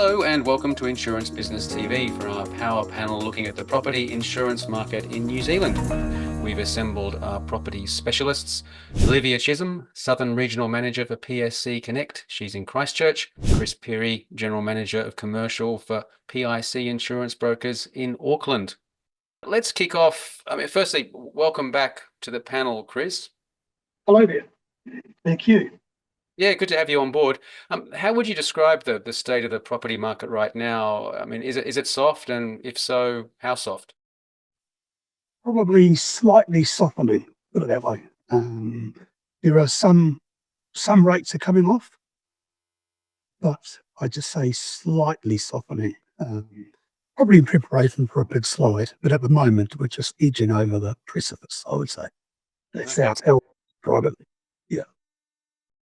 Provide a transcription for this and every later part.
Hello and welcome to Insurance Business TV for our power panel looking at the property insurance market in New Zealand. We've assembled our property specialists. Olivia Chisholm, Southern Regional Manager for PSC Connect. She's in Christchurch. Chris Pirie, General Manager of Commercial for PIC Insurance Brokers in Auckland. Let's kick off. Firstly, welcome back to the panel, Chris. Hello there. Thank you. Yeah, good to have you on board. How would you describe the state of the property market right now? Is it soft, and if so, how soft? Probably slightly softening, put it that way. There are some rates are coming off, but I just say slightly softening. Probably in preparation for a big slide, but at the moment we're just edging over the precipice, I would say. That's how privately. Yeah.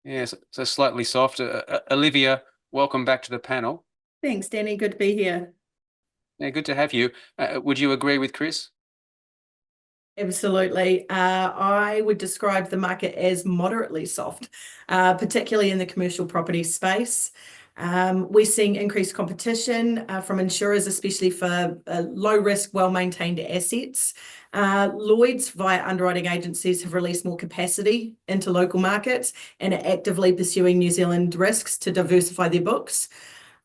Yeah, so slightly soft. Olivia, welcome back to the panel. Thanks, Danny. Good to be here. Yeah, good to have you. Would you agree with Chris? Absolutely. I would describe the market as moderately soft, particularly in the commercial property space. We're seeing increased competition from insurers, especially for low-risk, well-maintained assets. Lloyd's, via underwriting agencies, have released more capacity into local markets and are actively pursuing New Zealand risks to diversify their books.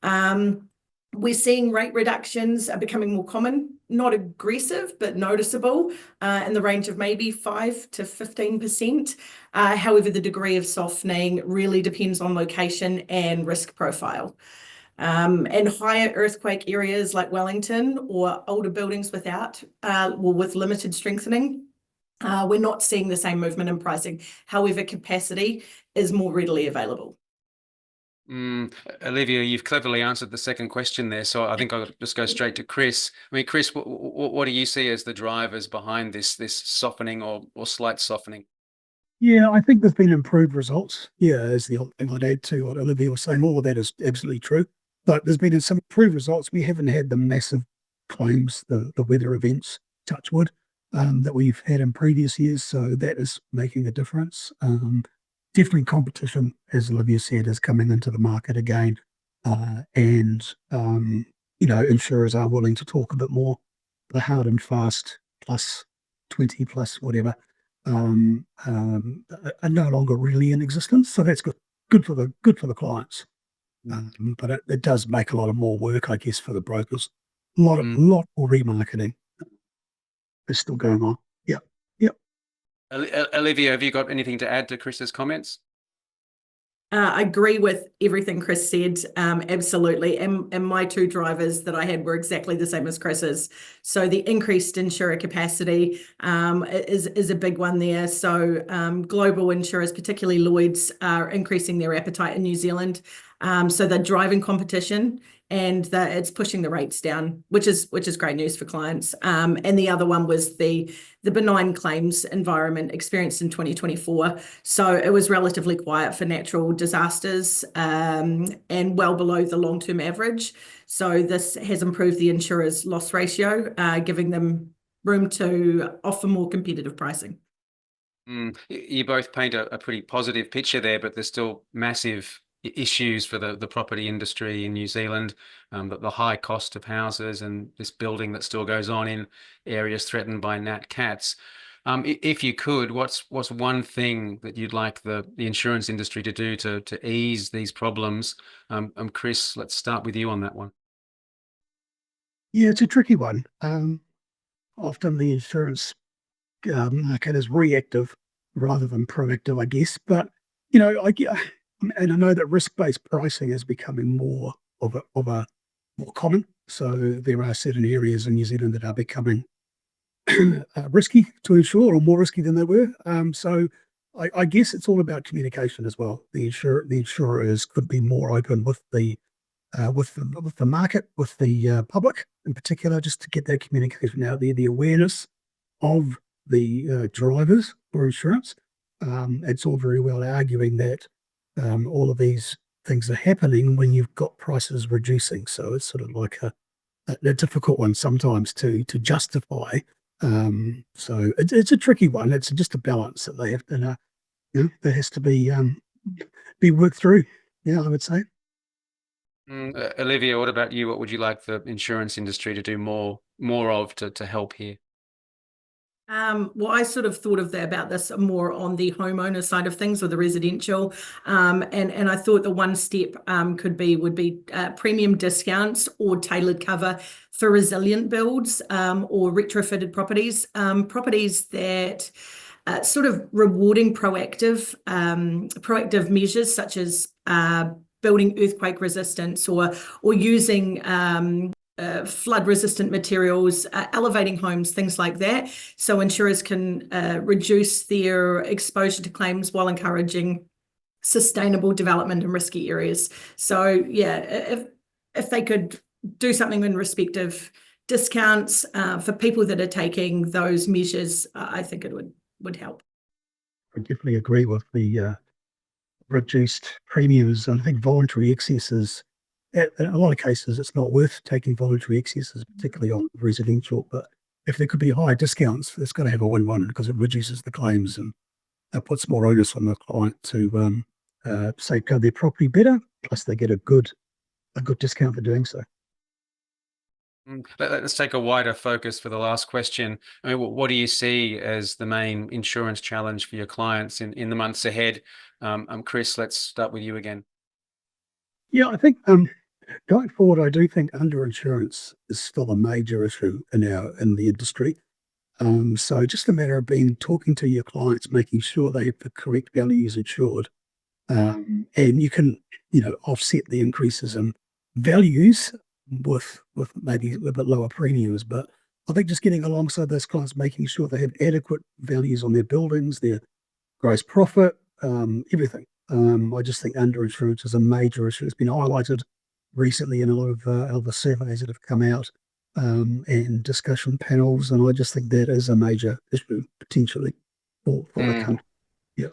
We're seeing rate reductions are becoming more common, not aggressive, but noticeable, in the range of maybe 5 to 15%. However, the degree of softening really depends on location and risk profile. And higher earthquake areas like Wellington or older buildings with limited strengthening, we're not seeing the same movement in pricing. However, capacity is more readily available. Olivia, you've cleverly answered the second question there, so I think I'll just go straight to Chris. Chris, what do you see as the drivers behind this softening or slight softening? Yeah, I think there's been improved results. Yeah, is the only thing I'd add to what Olivia was saying. All of that is absolutely true. But there's been some improved results. We haven't had the massive claims, the weather events, touch wood, that we've had in previous years. So that is making a difference. Definitely competition, as Olivia said, is coming into the market again. Insurers are willing to talk a bit more. The hard and fast plus 20 plus whatever are no longer really in existence. So that's good for the clients. But it does make a lot of more work, I guess, for the brokers. A lot more remarketing is still going on. Yeah. Olivia, have you got anything to add to Chris's comments? I agree with everything Chris said, absolutely. And my two drivers that I had were exactly the same as Chris's. So the increased insurer capacity is a big one there. So global insurers, particularly Lloyd's, are increasing their appetite in New Zealand. So they're driving competition and it's pushing the rates down, which is great news for clients. And the other one was the benign claims environment experienced in 2024. So it was relatively quiet for natural disasters and well below the long-term average. So this has improved the insurer's loss ratio, giving them room to offer more competitive pricing. You both paint a pretty positive picture there, but there's still massive issues for the property industry in New Zealand, the high cost of houses and this building that still goes on in areas threatened by nat cats. If you could, what's one thing that you'd like the insurance industry to do to ease these problems? Chris, let's start with you on that one. Yeah, it's a tricky one. Often the insurance market is reactive rather than proactive, I guess. But and I know that risk-based pricing is becoming more more common. So there are certain areas in New Zealand that are becoming risky to insure, or more risky than they were. So I guess it's all about communication as well. The insurers could be more open with the market, with the public in particular, just to get that communication out there, the awareness of the drivers for insurance. It's all very well arguing that all of these things are happening when you've got prices reducing. So it's sort of like a difficult one sometimes to justify. So it's a tricky one. It's just a balance that they have to, that has to be worked through. Yeah, I would say. Olivia, what about you? What would you like the insurance industry to do more of to help here? Well, I sort of thought about this more on the homeowner side of things or the residential, and I thought the one step would be premium discounts or tailored cover for resilient builds or retrofitted properties, properties that sort of rewarding proactive measures such as building earthquake resistance or using flood resistant materials, elevating homes, things like that. So insurers can reduce their exposure to claims while encouraging sustainable development in risky areas. So yeah, if they could do something in respect of discounts for people that are taking those measures, I think it would help. I definitely agree with the reduced premiums. I think voluntary excesses, in a lot of cases, it's not worth taking voluntary excesses, particularly on residential. But if there could be higher discounts, it's got to have a win-win because it reduces the claims and it puts more onus on the client to safeguard their property better. Plus, they get a good discount for doing so. Let's take a wider focus for the last question. I mean, what do you see as the main insurance challenge for your clients in the months ahead? Chris, let's start with you again. Yeah, I think going forward, I do think underinsurance is still a major issue in the industry. So just a matter of talking to your clients, making sure they have the correct values insured, and you can offset the increases in values with maybe a bit lower premiums. But I think just getting alongside those clients, making sure they have adequate values on their buildings, their gross profit, everything. I just think underinsurance is a major issue. It's been highlighted recently in a lot of other surveys that have come out and discussion panels, and I just think that is a major issue potentially for the country. Yeah.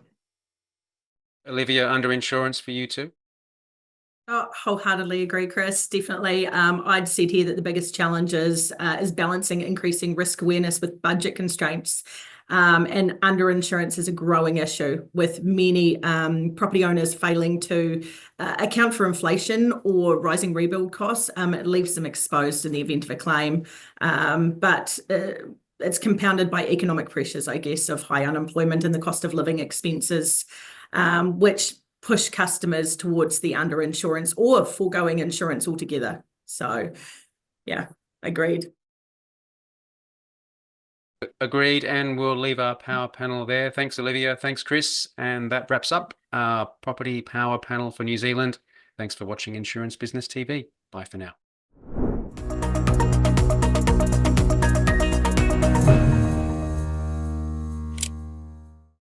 Olivia, underinsurance for you too? Oh, wholeheartedly agree, Chris. Definitely. I'd said here that the biggest challenge is balancing increasing risk awareness with budget constraints. And underinsurance is a growing issue with many property owners failing to account for inflation or rising rebuild costs. It leaves them exposed in the event of a claim. But it's compounded by economic pressures, I guess, of high unemployment and the cost of living expenses, which push customers towards the underinsurance or foregoing insurance altogether. So, yeah, agreed. Agreed, and we'll leave our power panel there. Thanks, Olivia. Thanks, Chris. And that wraps up our property power panel for New Zealand. Thanks for watching Insurance Business TV. Bye for now.